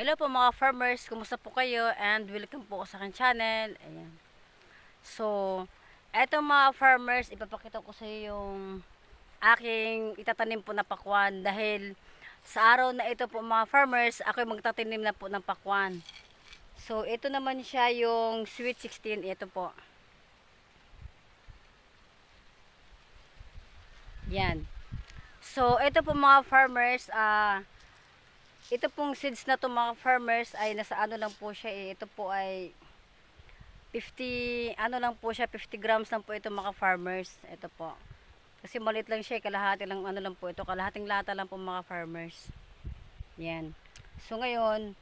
Hello po mga farmers, kumusta po kayo and welcome po sa aking channel. Ayan. So, eto mga farmers, ipapakita ko sa iyo yung aking itatanim po na pakwan dahil sa araw na ito po mga farmers, ako magtatanim na po ng pakwan. So, ito naman siya yung Sweet 16, ito po. Yan. So, ito po mga farmers, ito pong seeds na to mga farmers ay nasa ano lang po siya eh. Ito po ay 50, ano lang po siya, 50 grams lang po ito mga farmers. Ito po. Kasi maliit lang siya, kalahati lang ano lang po ito, kalahating lata lang po mga farmers. Yan. So ngayon,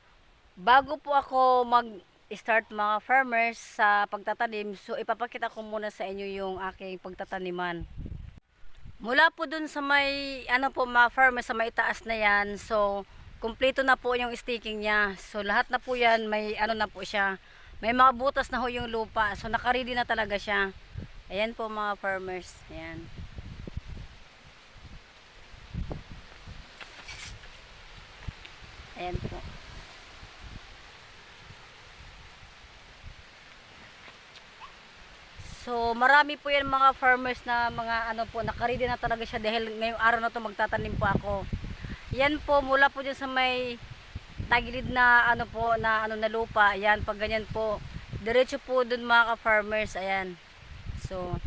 bago po ako mag-start mga farmers sa pagtatanim, so ipapakita ko muna sa inyo yung aking pagtataniman. Mula po dun sa may, ano po mga farmers, sa may taas na yan, so kumpleto na po yung staking niya. So lahat na po yan, may ano na po siya. May mga butas na ho yung lupa. So naka-ready na talaga siya. Ayan po mga farmers. Ayan. Ayan po. So marami po yan mga farmers na mga ano po, naka-ready na talaga siya dahil ngayong araw na to magtatanim po ako. Yan po mula po dyan sa may tagilid na ano po na ano na lupa. Ayan, pag ganyan po diretso po dun mga ka-farmers. Ayan. So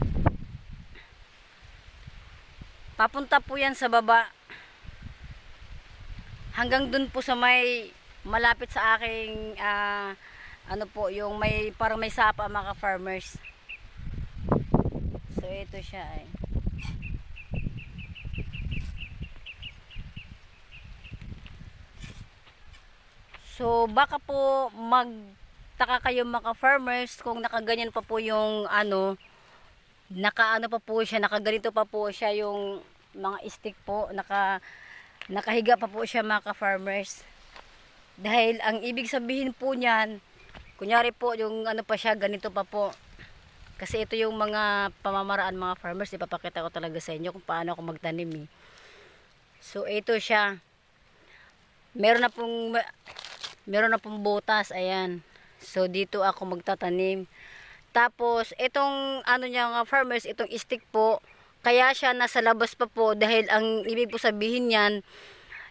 papunta po yan sa baba. Hanggang dun po sa may malapit sa aking ano po, yung may parang may sapa mga ka-farmers. So ito siya ay. So baka po magtaka kayo mga farmers kung nakaganyan pa po yung ano, nakaano pa po siya, nakaganito pa po siya yung mga stick po, nakahiga pa po siya mga farmers. Dahil ang ibig sabihin po niyan, kunyari po yung ano pa siya, ganito pa po. Kasi ito yung mga pamamaraan mga farmers, ipapakita ko talaga sa inyo kung paano ako magtanim eh. So ito siya. Meron na pong butas, ayan. So dito ako magtatanim. Tapos itong ano niya mga farmers, itong stick po, kaya siya nasa labas pa po dahil ang ibig po sabihin niyan,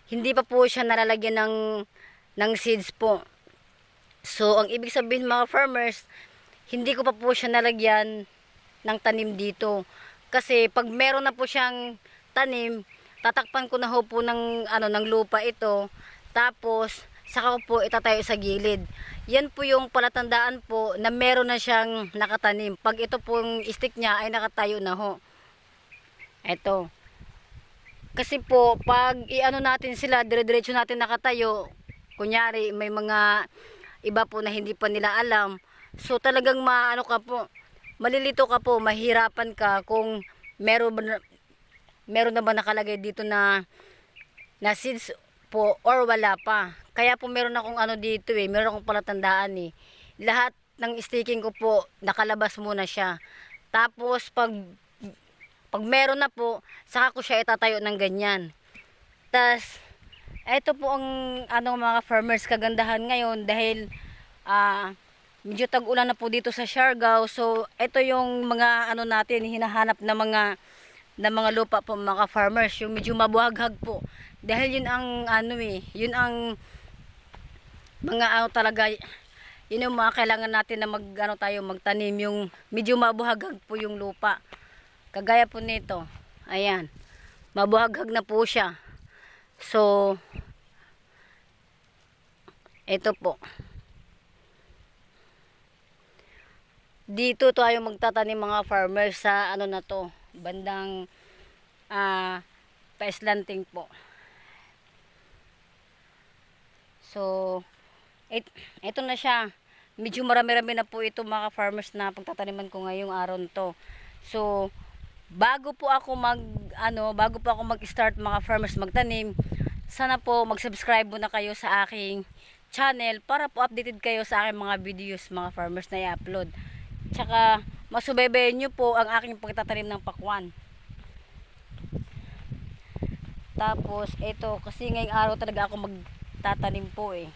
hindi pa po siya nalalagyan ng seeds po. So ang ibig sabihin mga farmers, hindi ko pa po siya nalagyan ng tanim dito. Kasi pag meron na po siyang tanim, tatakpan ko na ho po ng ano ng lupa ito. Tapos saka ko po itatayo sa gilid. Yan po yung palatandaan po na meron na siyang nakatanim. Pag ito pong stick niya ay nakatayo na ho. Ito. Kasi po pag iano natin sila, dire-diretso natin nakatayo, kunyari may mga iba po na hindi pa nila alam. So talagang maano ka po, malilito ka po, mahirapan ka kung meron na ba nakalagay dito na seeds po or wala pa. Kaya po meron akong ano dito eh, meron akong palatandaan eh. Lahat ng staking ko po, nakalabas muna siya. Tapos pag meron na po, saka ko siya itatayo ng ganyan. Tas ito po ang ano mga farmers kagandahan ngayon dahil medyo tag-ulan na po dito sa Siargao. So ito yung mga ano natin hinahanap na mga lupa po mga farmers, yung medyo mabuhaghag po. Dahil yun ang ano eh, yun ang mga ano talaga, yun yung mga kailangan natin na magtanim, yung medyo mabuhaghag po yung lupa. Kagaya po nito. Ayan. Mabuhaghag na po siya. So ito po. Dito tayo magtatanim mga farmers sa ano na to, bandang paislanting po. So ito na siya. Medyo marami-rami na po ito mga farmers na pagtataniman ko ngayong araw to. So bago po ako mag-start mga farmers magtanim, sana po mag-subscribe muna kayo sa aking channel para po updated kayo sa aking mga videos mga farmers na i-upload. Tsaka masubaybayan nyo po ang aking pagtatanim ng pakwan. Tapos ito, kasi ngayong araw talaga ako magtatanim po eh.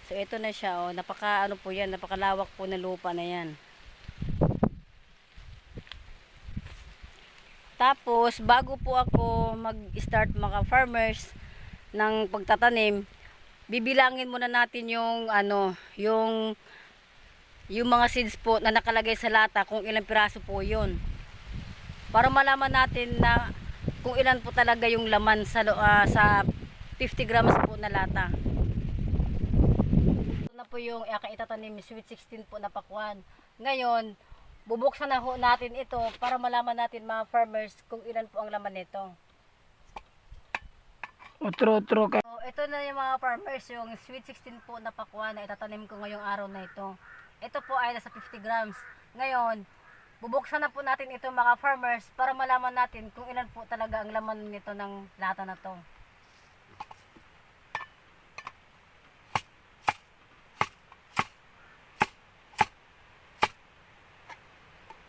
So ito na siya, oh. Napaka ano po yan, napakalawak po na lupa na yan. Tapos bago po ako mag-start mga farmers ng pagtatanim, bibilangin muna natin yung ano, yung mga seeds po na nakalagay sa lata, kung ilang piraso po 'yon. Para malaman natin na kung ilan po talaga yung laman sa 50 grams po na lata. Ito na po yung itatanim, sweet 16 po na pakwan. Ngayon, bubuksan na ho natin ito para malaman natin mga farmers kung ilan po ang laman nito. Otro ka. So, ito na yung mga farmers, yung sweet 16 po na pakwan na itatanim ko ngayong araw na ito. Ito po ay nasa 50 grams. Ngayon, bubuksan na po natin ito mga farmers para malaman natin kung ilan po talaga ang laman nito ng lata na to.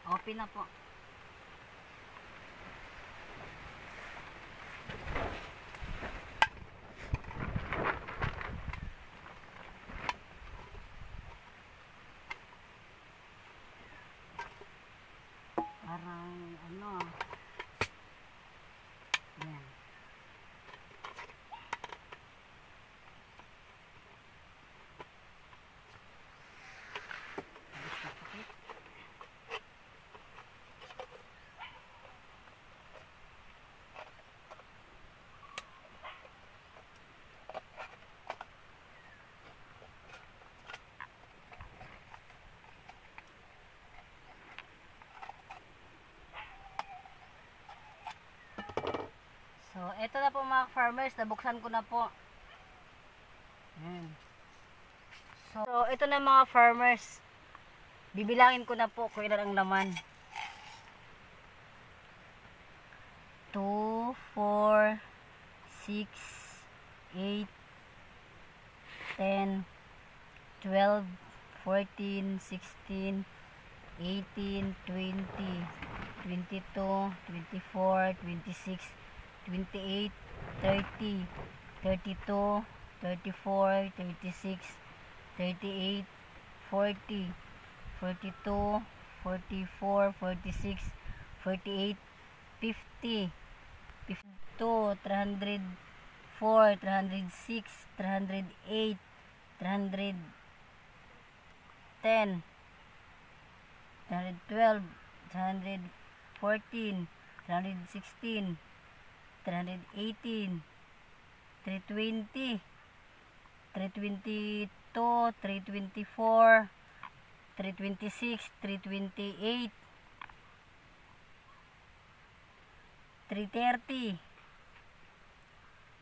Open na po. Parang ano. Yan. So, ito na po mga farmers, nabuksan ko na po. So, ito na mga farmers. Bibilangin ko na po kung ilan ang laman. 2, 4, 6, 8, 10, 12, 14, 16, 18, 20, 22, 24, 26, 28, 30, 32, 34, 36, 38, 40, 42, 44, 46, 48, 50, 52, 304, 306, 308, 310, 312, 314, 316, 318, 320, 322, 324, 326, 328, 330,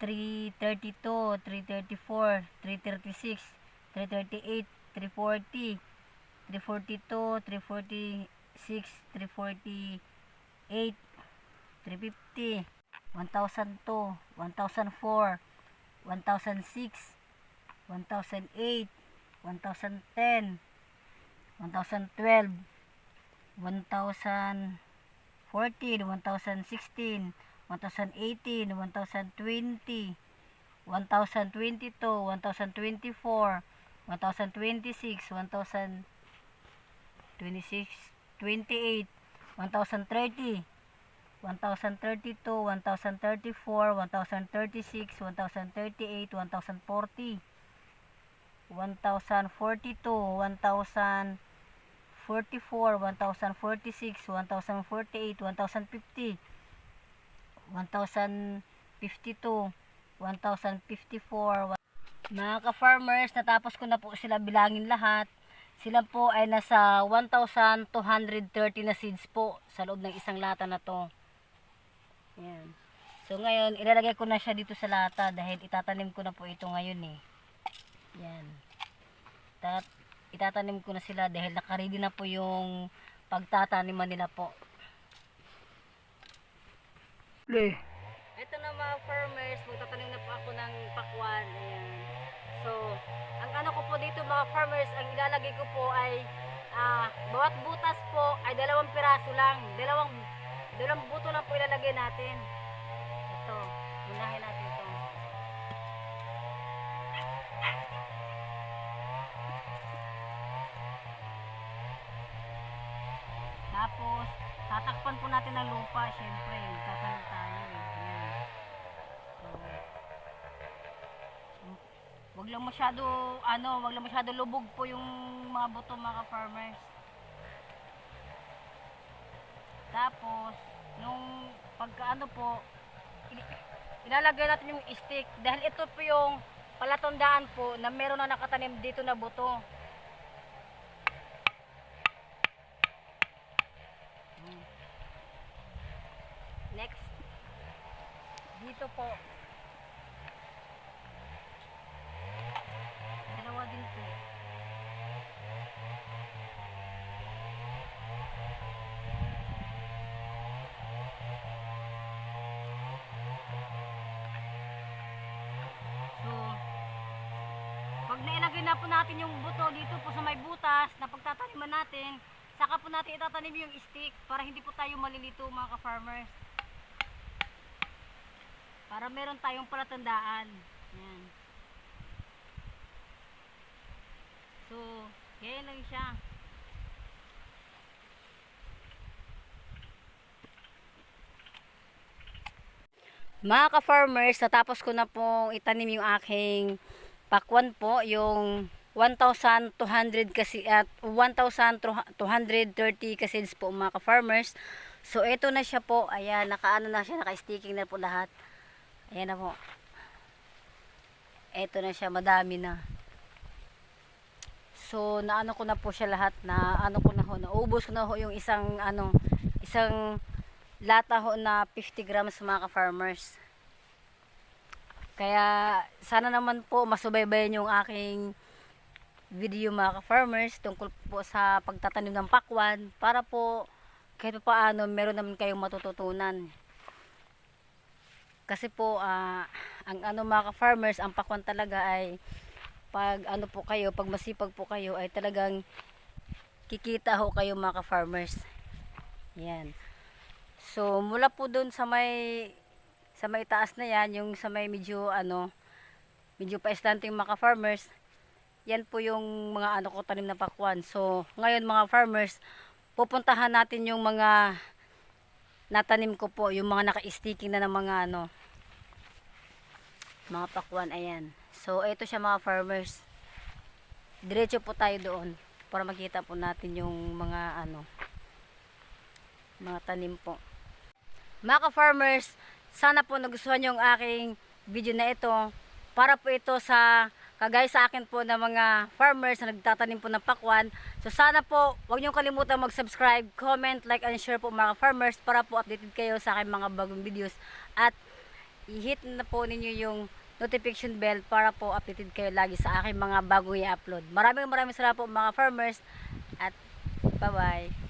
332, 334, 336, 338, 340, 342, 346, 348, 350, 1002, 1004, 1006, 1008, 1010, 1012, 1014, 1016, 1018, 1020, 1022, 1024, 1026, 1026, 28, 1030, 1032, 1034, 1036, 1038, 1040, 1042, 1044, 1046, 1048, 1050, 1052, 1054. Mga ka-farmers, natapos ko na po sila bilangin lahat. Sila po ay nasa 1,230 na seeds po sa loob ng isang lata na to. Yan. So ngayon, ilalagay ko na siya dito sa lata dahil itatanim ko na po ito ngayon eh. Yan. Itatanim ko na sila dahil nakaready na po yung pagtataniman nila po. Ito na mga farmers, magtatanim na po ako ng pakwan. Ayan. So, ang ano ko po dito mga farmers, ang ilalagay ko po ay bawat butas po ay 2 piraso lang. Dalawang buto lang po ilalagay natin. Ito, unahin natin ito. Tapos, tatakpan po natin ng lupa, syempre. Tatanim tayo eh. Ayan. So, wag lang masyado, wag lang masyado lubog po yung mga buto mga farmers. Tapos, nung pagka po, ilalagay natin yung stick. Dahil ito po yung palatandaan po na meron na nakatanim dito na buto. Next, dito po. Dalawa din po. So, pag nailagay na po natin yung buto dito po sa may butas na pagtataniman natin, saka po natin itatanim yung stick para hindi po tayo malilito mga ka-farmers. Para meron tayong palatandaan. Yan. So, ganyan lang siya. Mga ka-farmers, natapos ko na pong itanim yung aking pakwan po, yung 1,200 kasi at 1,230 seeds po mga ka-farmers. So, ito na siya po. Ayan, nakaano na siya, naka-sticking na po lahat. Ayan na po. Ito na siya, madami na. So, naano ko na po siya lahat, na ano ko na ho, naubos ko na ho yung isang isang lata ho na 50 grams mga ka-farmers. Kaya, sana naman po masubaybayan yung aking video mga ka-farmers tungkol po sa pagtatanim ng pakwan para po kahit pa paano meron naman kayong matututunan. Kasi po, ang mga ka-farmers, ang pakwan talaga ay pag po kayo, pag masipag po kayo ay talagang kikita ho kayo mga ka-farmers. Yan. So, mula po dun sa may taas na yan, yung sa may medyo medyo paestante yung mga ka-farmers, yan po yung mga ko tanim na pakwan. So, ngayon mga farmers, pupuntahan natin yung mga natanim ko po, yung mga naka-sticking na ng mga mga pakwan. Ayan. So, ito siya mga farmers. Diretso po tayo doon para makita po natin yung mga mga tanim po. Mga ka-farmers, sana po nagustuhan yung aking video na ito. Para po ito sa kagaya sa akin po na mga farmers na nagtatanim po ng pakwan. So sana po, huwag niyong kalimutan mag-subscribe, comment, like, and share po mga farmers para po updated kayo sa aking mga bagong videos. At i-hit na po ninyo yung notification bell para po updated kayo lagi sa aking mga bagong i-upload. Maraming salamat po mga farmers at bye-bye.